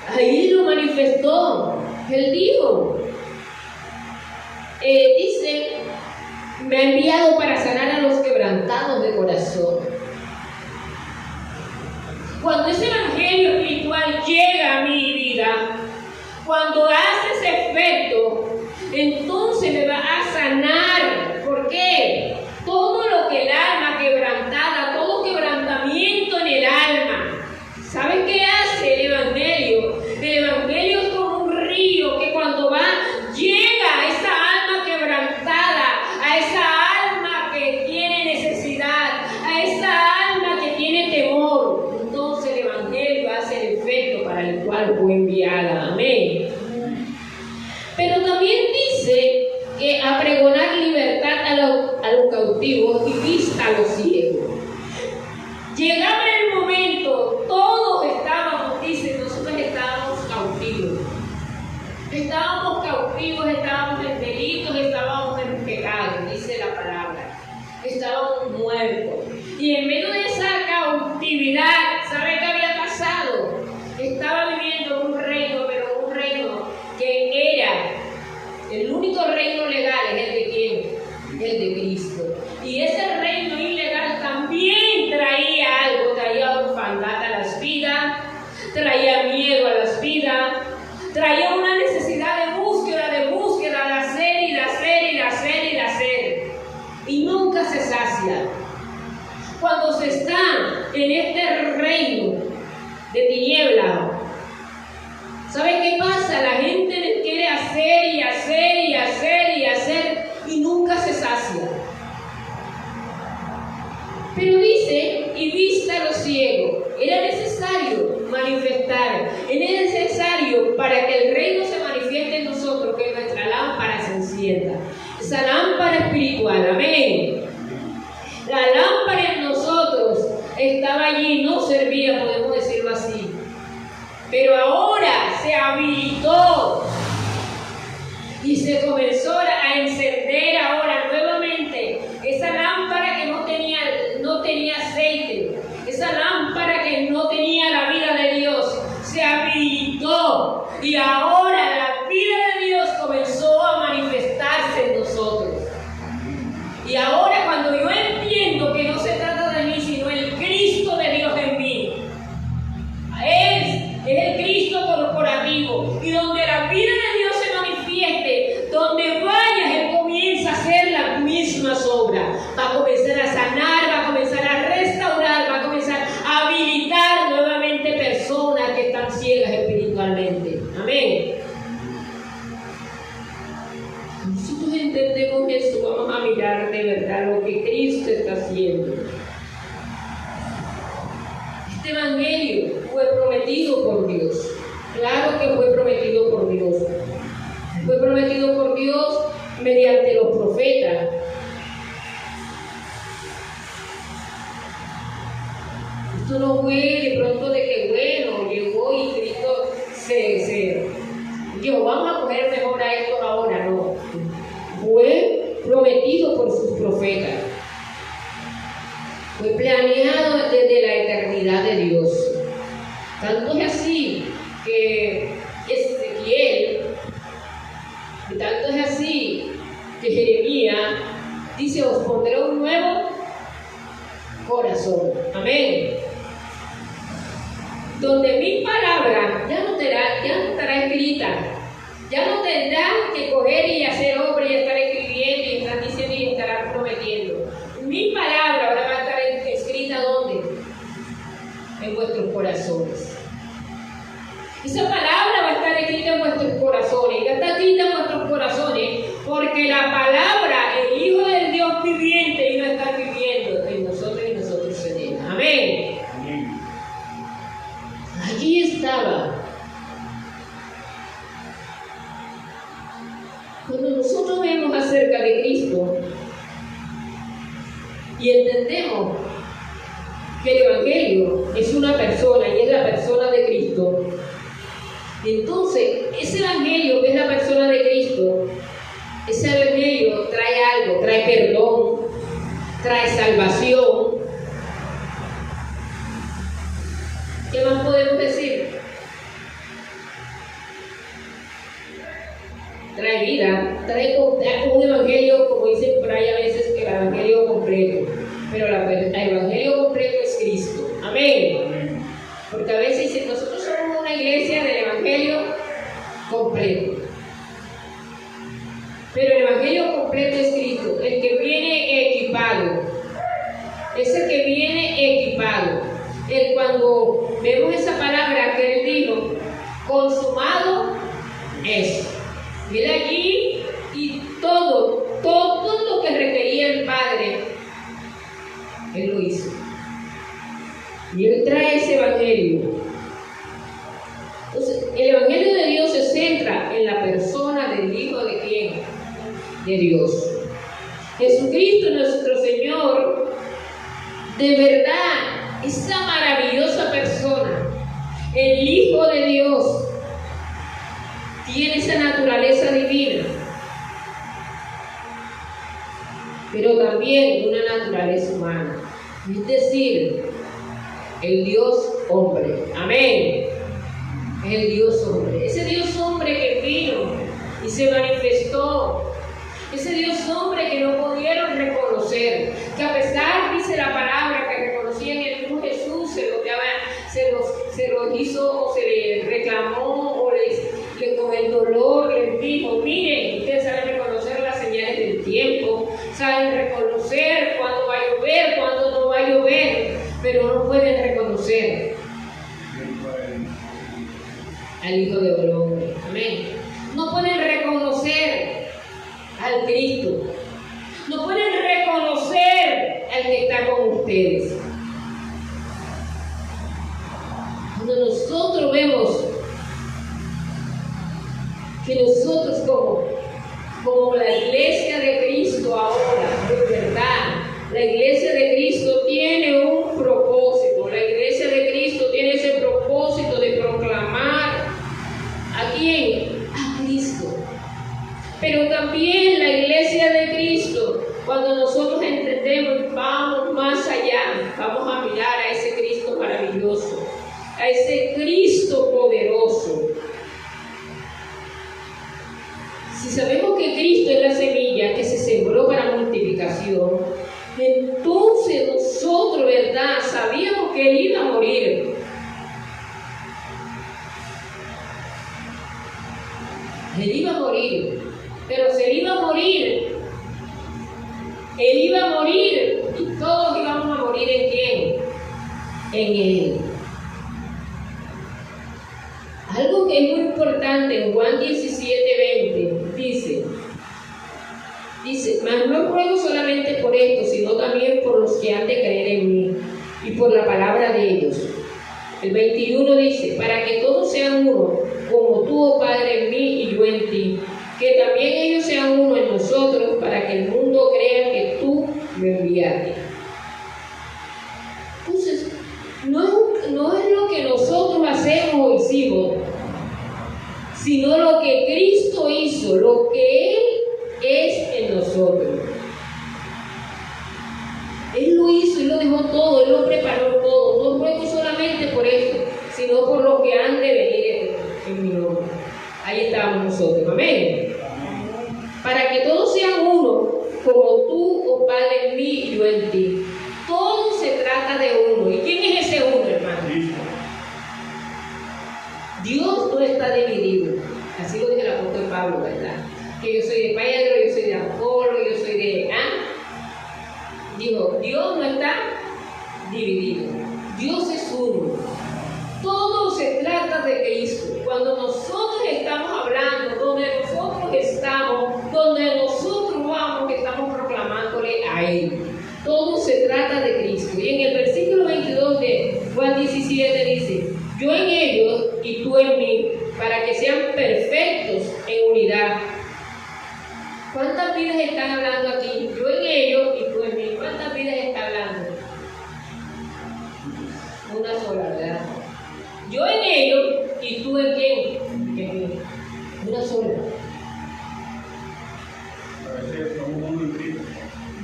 Ahí lo manifestó. Él dijo, dice, me ha enviado para sanar a los quebrantados de corazón. Cuando ese Evangelio espiritual llega a mi vida, cuando hace ese efecto, entonces me va a sanar. ¿Por qué? Todo lo que el alma quebrantada, todo quebrantamiento en el alma. ¿Saben qué hace el Evangelio? El Evangelio es como un río que cuando llega a esa alma quebrantada, a esa alma que tiene necesidad, a esa alma que tiene temor, entonces el Evangelio hace el efecto para el cual fue enviada. Amén. Pero también dice que a pregonar libertad a los cautivos y vista a los ciegos. Llegaba el momento, todos estábamos, dice, nosotros estábamos cautivos. Estábamos cautivos, estábamos en delitos, estábamos en pecados, dice la palabra. Estábamos muertos. Y en medio de esa cautividad, ¿sabe qué había pasado? Estaba viviendo un reino, pero un reino que era el único reino legal, es el de quién? El de Cristo. Y ese reino ilegal también traía algo, traía orfandad a las vidas, traía miedo a las vidas, traía una necesidad de búsqueda, de hacer y de hacer y de hacer y de hacer. Y nunca se sacia. Cuando se está en este reino de tiniebla, ¿sabe qué pasa? La gente quiere hacer y hacer y hacer y hacer y nunca se sacia. Pero dice, y vista a los ciegos. Era necesario manifestar, era necesario para que el reino se manifieste en nosotros, que nuestra lámpara se encienda. Esa lámpara espiritual, amén. La lámpara en nosotros estaba allí, no servía, podemos decirlo así. Pero ahora se habilitó y se comenzó a encender ahora nuevamente esa lámpara que no tenía aceite, esa lámpara que no tenía la vida de Dios, se habilitó y ahora la vida de Dios comenzó a manifestarse en nosotros. Y ahora cuando yo entiendo que no se trata de mí, sino el Cristo de Dios en mí, es el Cristo corporativo, y donde la vida de Dios se manifieste, donde vayas, Él comienza a hacer las mismas obras, va a comenzar a sanar, va a comenzar a restaurar, va a comenzar a habilitar nuevamente personas que están ciegas espiritualmente. Amén. Nosotros entendemos eso, vamos a mirar de verdad lo que Cristo está haciendo. Este evangelio fue prometido por Dios. Claro que fue prometido por Dios. Fue prometido por Dios mediante los profetas. Esto no fue de pronto de que bueno, llegó y Cristo dijo, vamos a coger mejor a esto ahora, no. Fue prometido por sus profetas. Fue planeado desde la eternidad de Dios. Tanto es así que Ezequiel, tanto es así que Jeremías dice, os pondré un nuevo corazón. Amén. Donde mi palabra ya no estará escrita. Ya no tendrás que coger y hacer obra y estar escribiendo y estar diciendo y estar prometiendo. Mi palabra ahora va a estar escrita ¿dónde? En vuestros corazones. Esa palabra va a estar escrita en vuestros corazones. Ya está escrita en vuestros corazones porque la palabra, el Hijo del Dios viviente, iba a estar viviendo en nosotros y nosotros en Él. Amén. Amén. Allí estaba. Cuando nosotros vemos acerca de Cristo y entendemos que el Evangelio es una persona y es la persona de Cristo, entonces ese Evangelio que es la persona de Cristo, ese Evangelio trae algo, trae perdón, trae salvación. ¿Qué más podemos decir? Trae vida, trae un evangelio, como dicen por ahí a veces, que el evangelio completo. Pero el evangelio completo es Cristo. Amén. Porque a veces dicen, nosotros somos una iglesia del evangelio completo. Pero el evangelio completo es Cristo, el que viene equipado. Es el que viene equipado. Cuando vemos esa palabra que él dijo, consumado es. Mira allí y todo lo que requería el Padre, Él lo hizo. Y Él trae ese Evangelio. Entonces, el Evangelio de Dios se centra en la persona del Hijo de ¿quién? De Dios. Jesucristo, nuestro Señor, de verdad, esa maravillosa persona, el Hijo de Dios, tiene esa naturaleza divina, pero también una naturaleza humana, es decir, el Dios hombre. Amén. El Dios hombre, ese Dios hombre que vino y se manifestó, ese Dios hombre que no pudieron reconocer, que a pesar, dice la palabra, que reconocían el mismo Jesús, se los hizo, o se le reclamó, o con el dolor les dijo, miren, ustedes saben reconocer las señales del tiempo, saben reconocer cuándo va a llover, cuándo no va a llover, pero no pueden reconocer al Hijo del Hombre. Amén. No pueden reconocer al Cristo, no pueden reconocer al que está con ustedes. Cuando nosotros vemos que nosotros como la iglesia de Cristo ahora, de verdad, la iglesia de Cristo tiene un propósito, la iglesia de Cristo tiene ese propósito de proclamar ¿a quién? A Cristo. Pero también la iglesia de Cristo, cuando nosotros entendemos, vamos más allá, vamos a mirar a ese Cristo maravilloso, a ese Cristo poderoso. Si sabemos que Cristo es la semilla que se sembró para multiplicación, entonces nosotros, ¿verdad? Sabíamos que Él iba a morir. Él iba a morir, pero si Él iba a morir, Él iba a morir y todos íbamos a morir ¿en quién? En Él. Algo que es muy importante en Juan 17:20 dice, mas no ruego solamente por esto, sino también por los que han de creer en mí y por la palabra de ellos. El 21 dice, para que todos sean uno, como tú, oh Padre, en mí y yo en ti. Que también ellos sean uno en nosotros, para que el mundo crea que tú me enviaste. Entonces, no es lo que nosotros hacemos o hicimos, sino lo que Cristo hizo, lo que Él es en nosotros. Él lo hizo, Él lo dejó todo, Él lo preparó todo. No ruego solamente por eso, sino por lo que han de venir en mi nombre. Ahí estamos nosotros, amén. Para que todos sean uno, como tú, oh Padre, en mí y yo en ti. Todo se trata de uno. ¿Y quién es ese uno, hermano? Dios no está dividido. Así lo dice el apóstol Pablo, ¿verdad? Que yo soy de Pedro, yo soy de Apolo, yo soy de... Dijo, Dios no está dividido. Dios es uno. Todo se trata de Cristo. Cuando nosotros estamos hablando, donde nosotros estamos, donde nosotros vamos, estamos proclamándole a Él. Todo se trata de Cristo. Y en el versículo 22 de Juan 17 dice, yo en ellos y tú en mí, para que sean perfectos en unidad. ¿Cuántas vidas están hablando aquí? Yo en ellos y tú en mí. ¿Cuántas vidas está hablando? Una sola, ¿verdad? Yo en ellos y tú en quién? En mí. Una sola.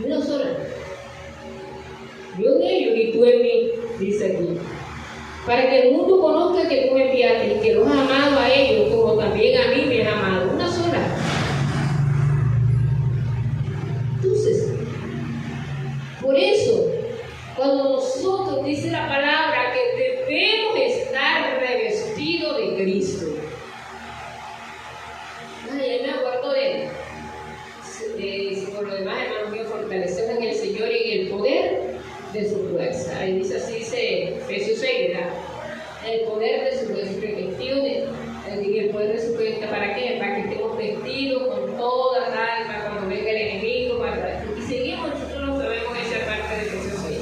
Una sola. Yo en ellos y tú en mí, dice aquí. Para que el mundo conozca que tú me enviaste y que los has amado a ellos como también a mí me has amado. Una sola. Entonces, por eso, cuando nosotros, dice la palabra, que debemos estar revestidos de Cristo. Ay, me acuerdo de por lo demás, hermanos míos, fortalecernos en el Señor y en el poder de su fuerza. Ahí dice, así dice Efesios 6, ¿verdad? El poder de su fuerza, el poder de su fuerza, ¿para qué? Para que estemos vestidos con toda la alma cuando venga el enemigo, y seguimos, nosotros no sabemos esa parte de Efesios 6.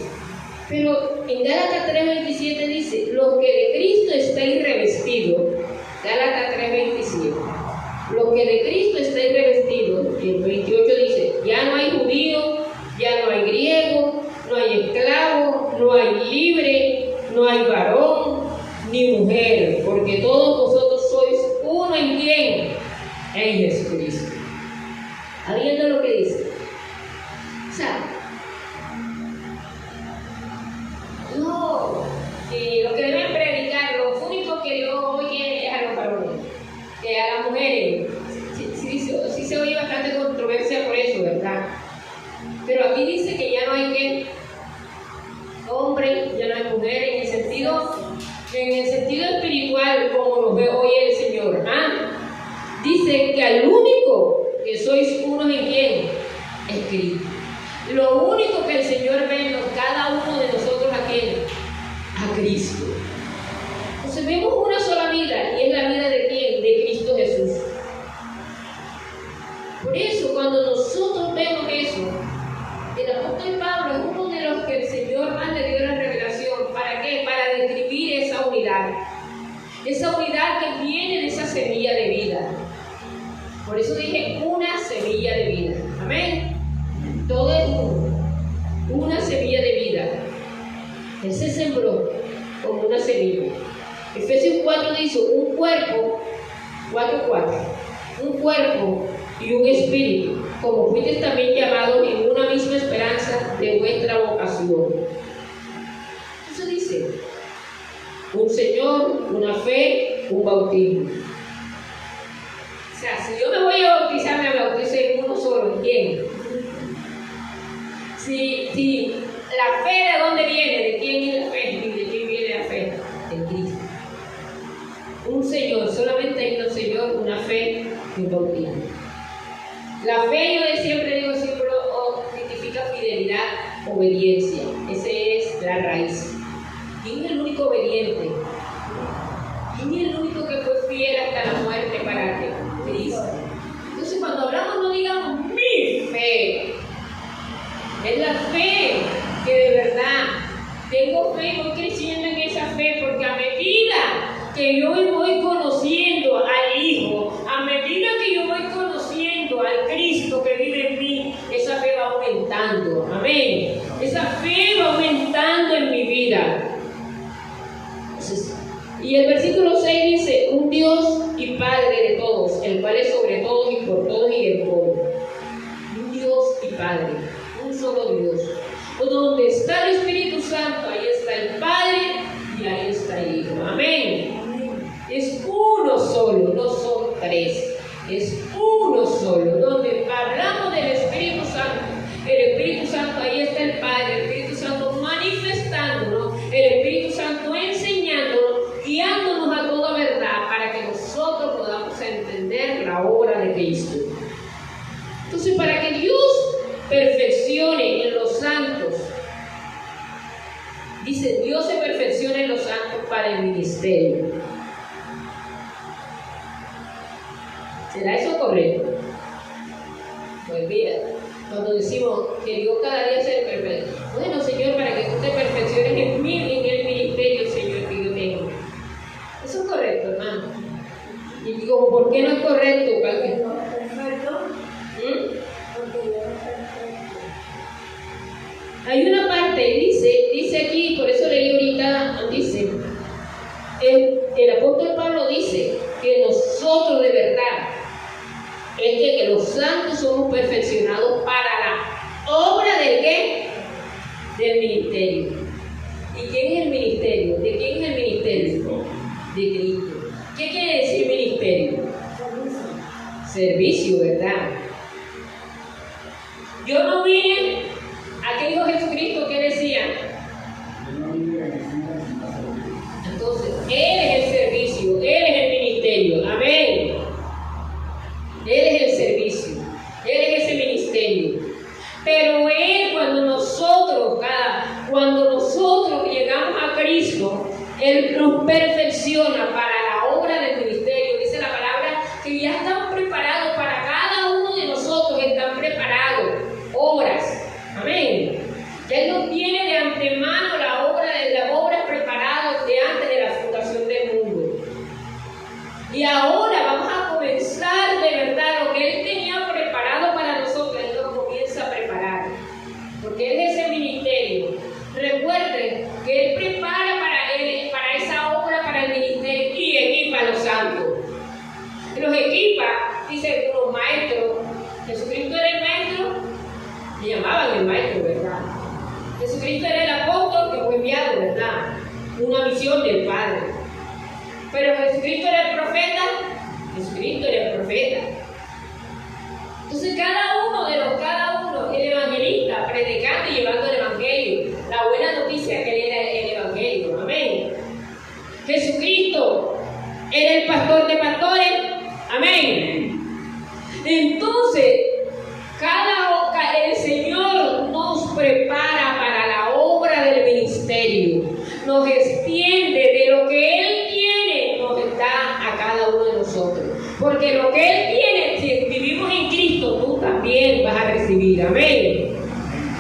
Pero en Gálatas 3:27 dice, los que de Cristo estáis revestidos, Gálatas 3:27, los que de Cristo estáis revestidos, y el 28 dice, ya no hay judío, ya no hay griego, no hay esclavo, no hay libre, no hay varón ni mujer, porque todos vosotros sois uno en quién, en Jesucristo. ¿Está viendo lo que dice? O sea, no, lo que deben predicar, lo único que Dios oye es a los varones, que a las mujeres. Sí se oye bastante controversia por eso, ¿verdad? Pero aquí dice que ya no hay que hombre, ya no hay mujer, en el sentido espiritual, como nos ve hoy el Señor. Dice que al único que sois unos en quién, es Cristo. Lo único que el Señor ve en cada uno de nosotros, ¿a quién? A Cristo. Entonces vemos una sola vida, y es la vida de quién, de Cristo Jesús. Por eso, cuando nosotros vemos eso, el apóstol Pablo es uno de los que el Señor más le dio la revelación. ¿Para qué? Para describir esa unidad. Esa unidad que viene de esa semilla de vida. Por eso dije una semilla de vida. Amén. Todo es una semilla de vida. Él se sembró como una semilla. Efesios 4 dice, un cuerpo, 4:4, un cuerpo y un espíritu, como fuisteis también llamados en una misma esperanza de vuestra vocación. Eso dice, un Señor, una fe, un bautismo. O sea, si yo me voy a bautizar, me bautizo en uno solo, ¿en quién? Si la fe, ¿de dónde viene? ¿De quién es la fe? ¿De quién viene la fe? De Cristo. Un Señor, solamente hay un Señor, una fe y un bautismo. La fe, yo siempre digo, significa fidelidad, obediencia. Esa es la raíz. ¿Quién es el único obediente? ¿Quién es el único que fue fiel hasta la muerte para que Cristo? Entonces, cuando hablamos, no digamos mi fe. Es la fe que de verdad tengo fe, voy creciendo en esa fe, porque a medida que yo voy conociendo Cristo que vive en mí, esa fe va aumentando. Amén. Esa fe va aumentando en mi vida. Entonces, y el versículo 6 dice, un Dios y Padre de todos, el cual es sobre todos y por todos y en todo. Un Dios y Padre, un solo Dios. Donde está el Espíritu Santo, ahí está el Padre y ahí está el Hijo. Amén. Es uno solo, no son tres. Es uno solo. Donde hablamos del Espíritu Santo, el Espíritu Santo, ahí está el Padre, el Espíritu Santo manifestándonos, el Espíritu Santo enseñándonos, guiándonos a toda verdad para que nosotros podamos entender la obra de Cristo. Entonces, para que Dios perfeccione en los santos, dice, Dios se perfecciona en los santos para el ministerio. ¿Será eso correcto? Pues mira, cuando decimos que Dios cada día sea perfecto, bueno, Señor, para que tú te perfecciones en mí, en el ministerio, Señor, que yo tengo. Eso es correcto, hermano. Y digo, ¿por qué no es correcto? Hay una parte, dice aquí, por eso leí ahorita, dice, el apóstol Pablo dice que nosotros de verdad, es que los santos somos perfeccionados para la obra ¿de qué? Del ministerio. ¿Y quién es el ministerio? ¿De quién es el ministerio? De Cristo. ¿Qué quiere decir ministerio? Servicio, ¿verdad? Yo no vine, ¿a qué dijo Jesucristo? ¿Qué decía? Entonces, Él es el servicio, Él es el ministerio. Amén. Él es el servicio, Él es ese ministerio. Pero Él, cuando nosotros llegamos a Cristo, Él nos perfecciona para la obra del ministerio. Dice la palabra que ya están preparados para cada uno de nosotros, están preparados obras. Amén. Ya Él nos tiene de antemano las obras preparadas de antes de la fundación del mundo. Y ahora vamos a comenzar de verdad lo que Él tenía preparado para nosotros. Él lo comienza a preparar, porque Él es ese ministerio. Recuerden que Él prepara para esa obra, para el ministerio, y equipa a los santos. Los equipa, dice, los maestros. Jesucristo era el maestro, le llamaban el maestro, ¿verdad? Jesucristo era el apóstol que fue enviado, ¿verdad? Una misión del Padre. Pero Jesucristo era el profeta, Jesucristo era el profeta. Entonces cada uno, el evangelista, predicando y llevando el evangelio, la buena noticia que él era el evangelio. Amén. Jesucristo era el pastor de pastores. Amén. Entonces, el Señor nos prepara para la obra del ministerio, nos extiende de lo que Él tiene, nos da a cada uno de nosotros. Porque lo que Él tiene, si vivimos en Cristo, tú también vas a recibir. Amén.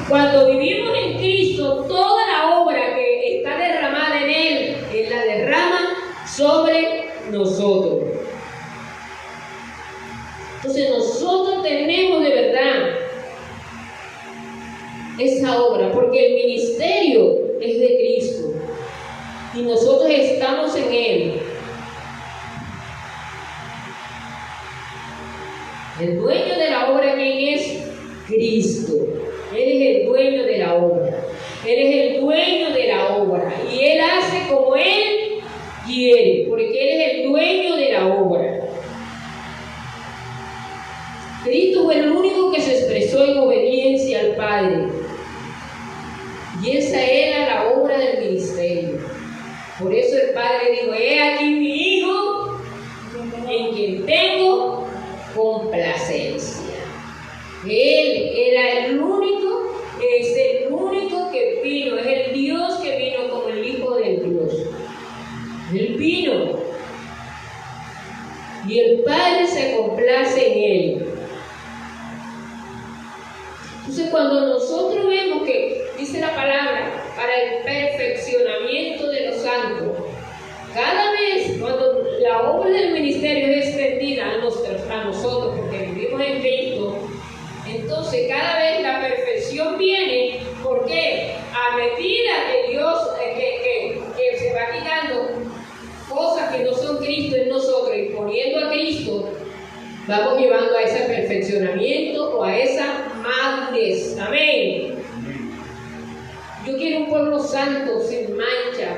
Cuando vivimos en Cristo, toda la obra que está derramada en Él, Él la derrama sobre nosotros. Entonces nosotros tenemos de verdad esa obra, porque el ministerio es de Cristo y nosotros estamos en Él. El dueño de la obra, ¿quién es? Cristo. Él es el dueño de la obra. Él es el dueño de la obra y Él hace como Él quiere, porque Él es el dueño de la obra. Cristo fue el único que se expresó en obediencia al Padre. Y esa era la obra del ministerio. Por eso el Padre dijo, he aquí mi Hijo, en quien tengo complacencia. Él era el único, es el único que vino, es el Dios que vino como el Hijo de Dios. Él vino. Y el Padre se complace en Él. Entonces cuando nosotros vemos que dice la palabra para el perfeccionamiento de los santos, cada vez cuando la obra del ministerio es extendida a nosotros, porque vivimos en Cristo, Entonces cada vez la perfección viene, ¿por qué? A medida que Dios, que se va quitando cosas que no son Cristo en nosotros y poniendo a Cristo, vamos llevando a ese perfeccionamiento o a esa madurez. Amén. Yo quiero un pueblo santo, sin mancha,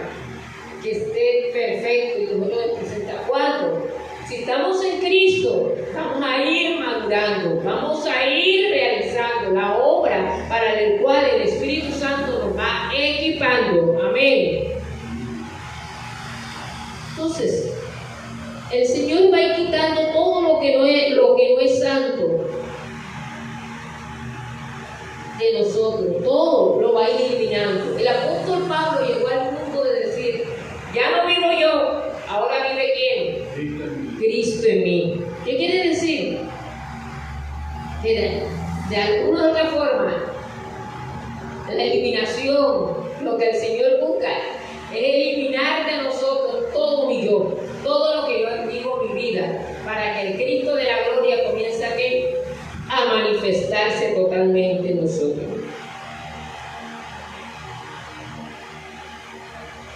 que esté perfecto y como lo presenta. ¿Cuándo? Si estamos en Cristo, vamos a ir madurando, vamos a ir realizando la obra para la cual el Espíritu Santo nos va equipando. Amén. Entonces, el Señor va a ir quitando todo lo que no es santo de nosotros, todo lo va a ir eliminando. El apóstol Pablo llegó al punto de decir: ya no vivo yo, ahora vive ¿quién? Cristo en mí. ¿Qué quiere decir? De alguna u otra forma, la eliminación, lo que el Señor busca es eliminar de nosotros todo mi yo, todo lo que yo vivo en mi vida, para que el Cristo de la gloria comience a manifestarse totalmente en nosotros.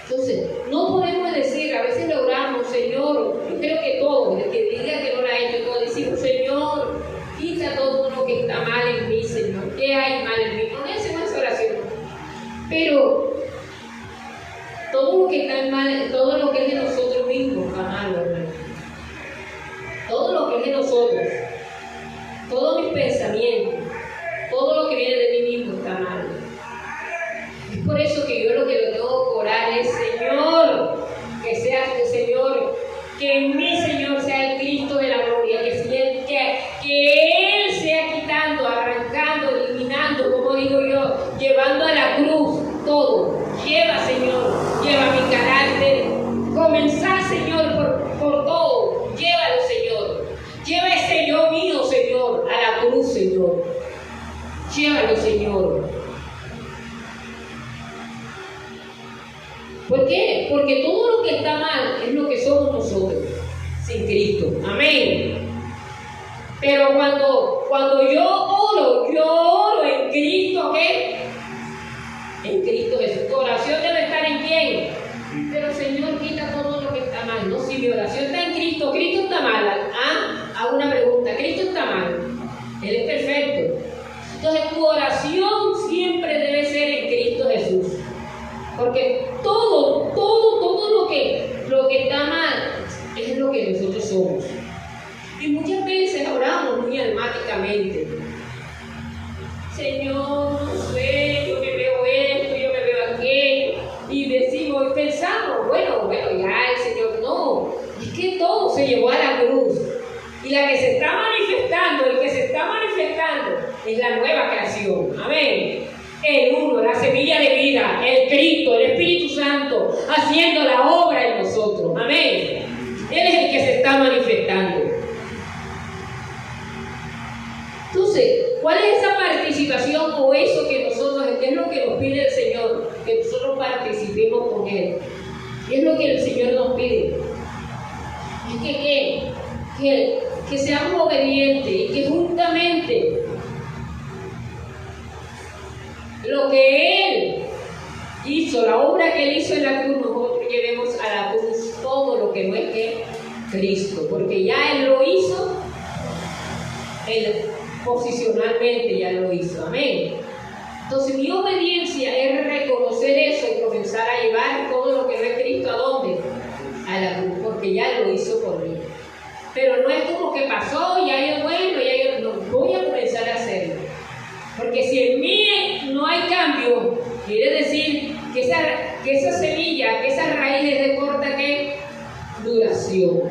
Entonces, no podemos decir, a veces lo oramos, Señor, yo creo que todo, el que diga que no lo ha hecho, todo decimos, Señor, quita todo lo que está mal en mí, Señor, ¿qué hay mal en mí? No hacemos esa oración, pero todo lo que está mal, todo lo que es de nosotros mismos está malo, hermano. Todo lo que es de nosotros, todos mis pensamientos, todo lo que viene de mí mismo está mal. Es por eso que yo lo que le tengo que orar es, Señor, que sea el Señor, que en mí, Señor, sea el Cristo de la gloria, que Él sea quitando, arrancando, eliminando, como digo yo, llevando a la cruz todo. Lleva, Señor, lleva mi carácter. Comenzar, Señor, por todo. Llévalo, Señor. Lleva ese yo mío, Señor, a la cruz, Señor. Llévalo, Señor. ¿Por qué? Porque todo lo que está mal es lo que somos nosotros, sin Cristo. Amén. Pero cuando yo oro en Cristo, ¿qué? En Cristo Jesús. Tu oración debe estar en quién. Pero Señor, quita todo lo que está mal. No, si mi oración está en Cristo, Cristo está mal. Hago una pregunta, Cristo está mal. Él es perfecto. Entonces tu oración siempre debe ser en Cristo Jesús. Porque todo lo que está mal es lo que nosotros somos. Y muchas veces oramos muy almáticamente. Señor, no sé, yo me veo esto, yo me veo aquello. Y decimos y pensamos, bueno, ya el Señor no. Es que todo se llevó a la cruz. Y la que se está manifestando, el que se está manifestando es la nueva creación. Amén. El uno, la semilla de vida, el Cristo, el Espíritu Santo, haciendo la obra en nosotros. Amén. Él es el que se está manifestando. Entonces, ¿cuál es esa participación o eso que nosotros, qué es lo que nos pide el Señor? Que nosotros participemos con Él. ¿Qué es lo que el Señor nos pide? Es que seamos obedientes y que juntamente lo que Él hizo, la obra que Él hizo en la cruz, nosotros llevemos a la cruz todo lo que no es que Cristo, porque ya Él lo hizo, Él posicionalmente ya lo hizo. Amén. Entonces mi obediencia es reconocer eso y comenzar a llevar todo lo que no es Cristo, ¿a dónde? A la cruz, porque ya lo hizo por mí. Pero no es como que pasó, ya yo no voy a comenzar a hacerlo. Porque si en mí no hay cambio, quiere decir que esa semilla, que esa raíz es de corta ¿qué? Duración.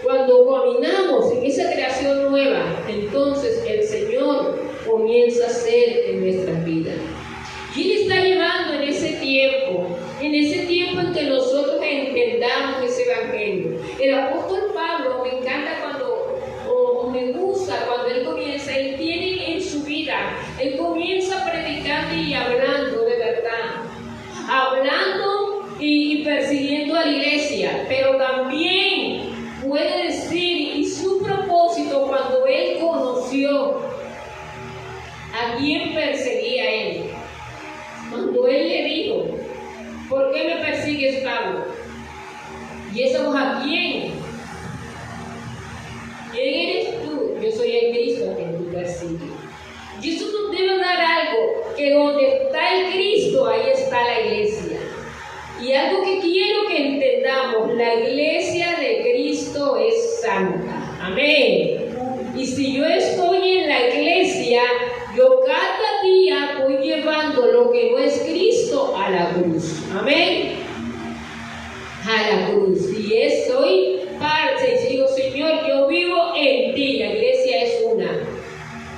Cuando caminamos en esa creación nueva, entonces el Señor comienza a hacer en nuestras vidas. Y Él está llevando en ese tiempo en que nosotros entendamos ese evangelio. El apóstol Pablo, me encanta me gusta cuando él comienza, él tiene en su vida, él comienza predicando y hablando de verdad, hablando y persiguiendo a la iglesia, iglesia, pero también puede decir, y su propósito cuando él conoció a quién perseguía a él, cuando él le dijo, ¿por qué me persigues, Pablo? ¿Y eso a quién? ¿Quién eres tú? Yo soy el Cristo a quien tú persigues. Y eso nos debe dar algo, que donde está el Cristo, ahí está la iglesia. Y algo que quiero que entendamos, la iglesia de Cristo es santa. Amén. Y si yo estoy en la iglesia, yo cada día voy llevando lo que no es Cristo a la cruz. Amén. A la cruz. Y soy parte, y digo, Señor, yo vivo en ti. La iglesia es una.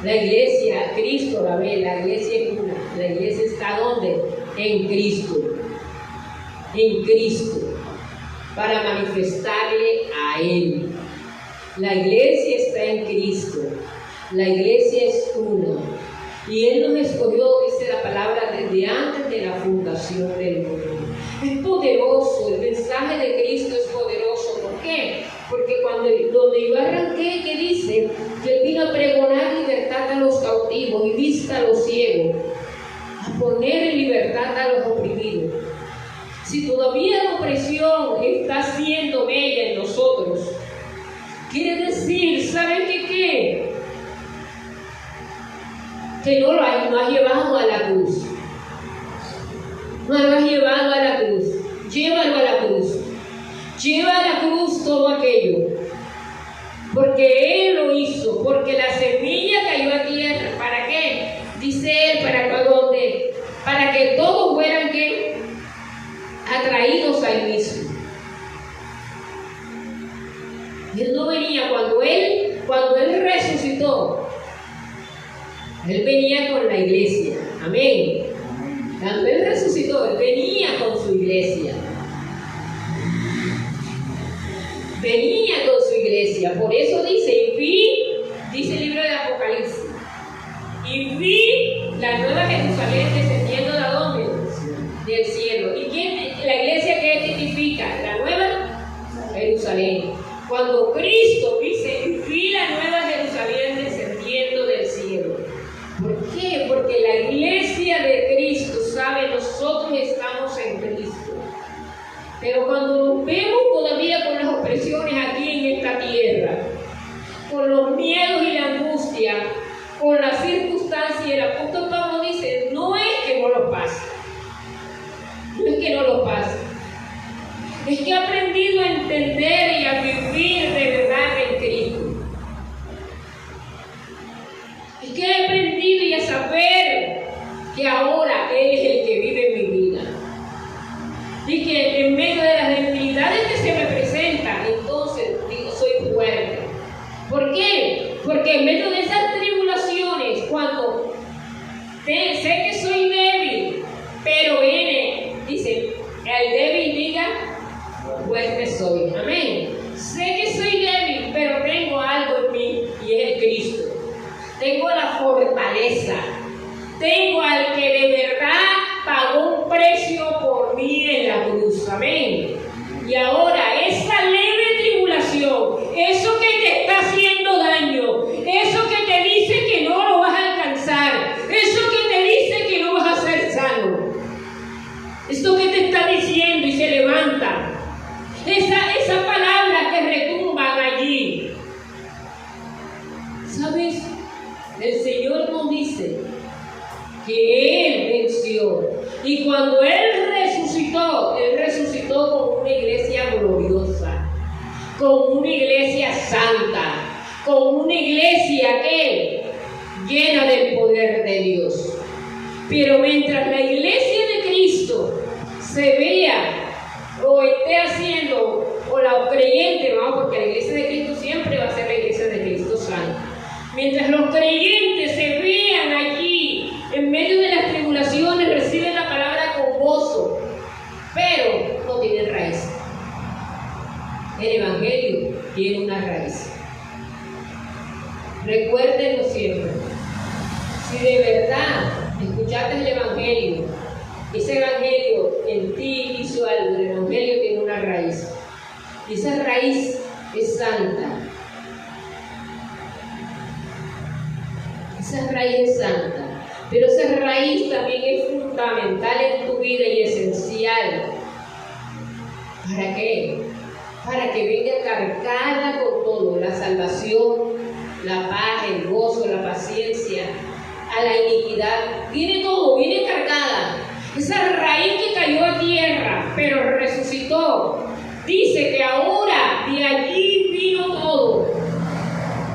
La iglesia, Cristo la ve, la iglesia es una. La iglesia está ¿dónde? En Cristo. En Cristo. Para manifestarle a Él. La iglesia está en Cristo. La iglesia es una. Y Él nos escogió, dice la palabra, desde antes de la fundación del mundo. Es poderoso, el mensaje de Cristo es poderoso. ¿Por qué? Porque donde yo arranqué, que dice que Él vino a pregonar libertad a los cautivos y vista a los ciegos, a poner en libertad a los oprimidos. Si todavía la opresión está siendo bella en nosotros, quiere decir, ¿saben qué? Que no lo has llevado a la cruz. No lo has llevado a la cruz. Llévalo a la cruz. Lleva a la cruz todo aquello. Porque Él lo hizo. Porque la semilla cayó a tierra. ¿Para qué? Dice Él, ¿para dónde? Para que todos fueran ¿qué? Atraídos a Él mismo. Él no venía cuando Él resucitó. Él venía con la iglesia. Amén. Cuando Él resucitó, Él venía con su iglesia. Venía con su iglesia. Por eso dice, y vi, dice el libro de Apocalipsis, y vi la nueva Jerusalén descendiendo de dónde? Del cielo. ¿Y quién? La iglesia que testifica, la nueva Jerusalén. Cuando Cristo dice, vi la nueva Jerusalén descendiendo del cielo. ¿Por qué? Porque la iglesia de Cristo sabe, nosotros estamos en Cristo. Pero cuando nos vemos todavía con las opresiones aquí en esta tierra, con los miedos y la angustia, con las circunstancias, el apóstol Pablo dice, no es que no lo pase. No es que no lo pase. Es que he aprendido a entender y a vivir de verdad en Cristo. Es que he aprendido y a saber que ahora Él es el que vive en mi vida. Y que en medio de las debilidades que se me presentan, entonces digo, soy fuerte. ¿Por qué? Porque en medio de esas tribulaciones, cuando sé que soy débil, pero viene, dice, el débil diga, fuerte soy. Amén. Sé que soy débil, pero tengo algo en mí y es el Cristo. Tengo la fortaleza. Tengo al que de verdad pagó un precio por mí en la cruz. Amén. Y ahora esa leve tribulación, eso que te está haciendo daño, eso que te dice que no lo vas a alcanzar, eso que te dice que no vas a ser sano, esto que te está diciendo y se levanta, esa palabra que retumban allí. ¿Sabes? El Señor nos dice que Él venció. Y cuando Él resucitó con una iglesia gloriosa, con una iglesia santa, con una iglesia que llena del poder de Dios. Pero mientras la iglesia de Cristo se vea o esté haciendo, o la creyente, ¿no? Porque la iglesia de Cristo siempre va a ser la iglesia de Cristo santa. Mientras los creyentes se vean allí, en medio de las tribulaciones, reciben la palabra con gozo, pero no tienen raíz. El Evangelio tiene una raíz. Recuérdenlo siempre. Si de verdad escuchaste el Evangelio, ese Evangelio en ti hizo algo, el Evangelio tiene una raíz. Y esa raíz es santa. Esa raíz es santa. Pero esa raíz también es fundamental en tu vida y esencial. ¿Para qué? Para que venga cargada con todo, la salvación, la paz, el gozo, la paciencia, a la iniquidad. Viene todo, viene cargada. Esa raíz que cayó a tierra, pero resucitó. Dice que ahora de allí vino todo.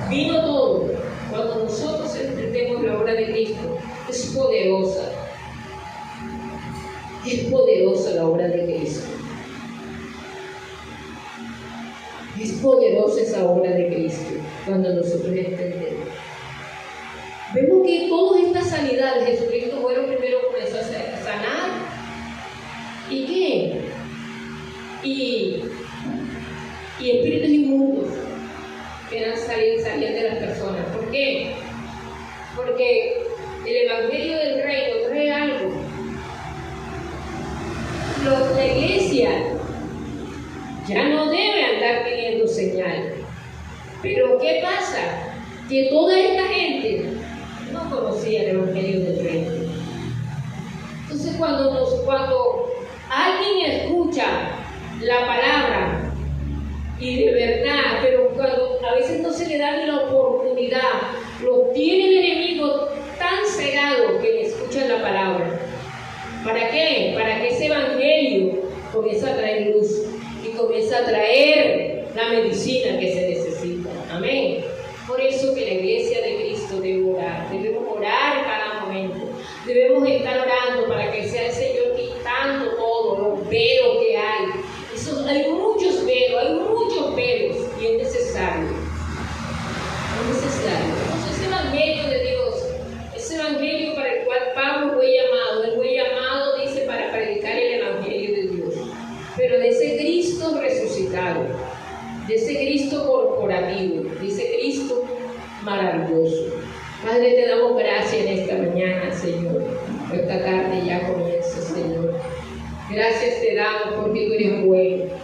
Vino todo. Cuando nosotros entendemos la obra de Cristo, es poderosa. Es poderosa la obra de Cristo. Es poderosa esa obra de Cristo cuando nosotros entendemos. Vemos que todas estas sanidades, Jesucristo bueno primero comenzó a sanar. ¿Y qué? Y espíritus inmundos que salían de las personas. ¿Por qué? Porque el Evangelio del Reino trae algo. La iglesia ya no debe andar pidiendo señales. Pero ¿qué pasa? Que toda esta gente no conocía el Evangelio del Reino. Entonces cuando alguien escucha la palabra y de verdad, pero cuando a veces no se le da ni la oportunidad, lo tiene el enemigo tan cegado que le escuchan la palabra. ¿Para qué? Para que ese Evangelio comience a traer luz y comience a traer la medicina que se necesita. Amén. Por eso que la iglesia de Cristo debe orar. Debemos orar cada momento. Debemos estar orando para que sea el Señor quitando todos los velos que hay. Hay muchos velos y es necesario. Es necesario. Entonces, ese Evangelio de Dios, ese Evangelio para el cual Pablo fue llamado, él fue llamado, dice, para predicar el Evangelio de Dios. Pero de ese Cristo resucitado, de ese Cristo corporativo, de ese Cristo maravilloso. Padre, te damos gracias en esta mañana, Señor. Esta tarde ya comienza, Señor. Gracias te damos porque tú eres bueno.